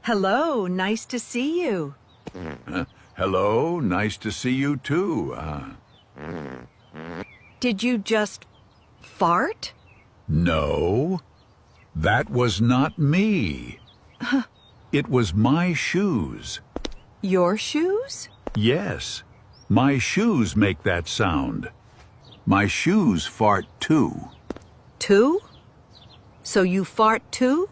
Hello, nice to see you. Hello, nice to see you too. Did you just fart? No, that was not me. It was my shoes. Your shoes? Yes, my shoes make that sound. My shoes fart too. Too? So you fart too?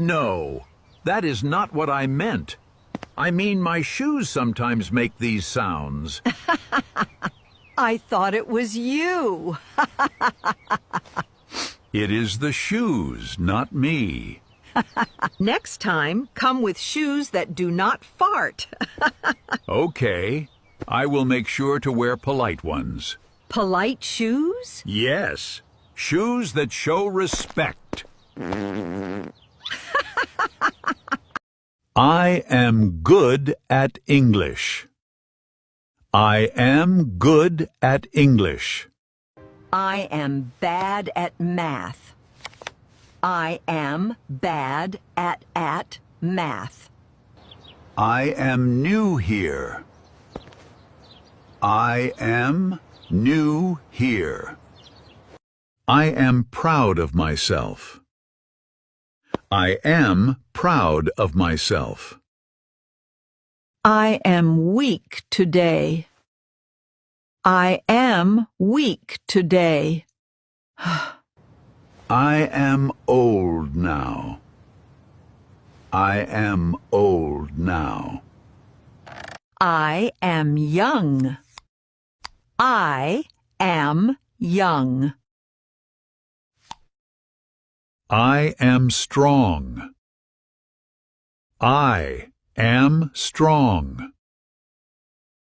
No, that is not what I meant. I mean my shoes sometimes make these sounds. I thought it was you. It is the shoes, not me. Next time, come with shoes that do not fart. Okay, I will make sure to wear polite ones. Polite shoes? Yes, shoes that show respect. I am good at English. I am good at English. I am bad at math. I am bad at math. I am new here. I am new here. I am proud of myself. I am proud of myself. I am weak today. I am weak today. I am old now. I am old now. I am young. I am young. I am strong. I am strong.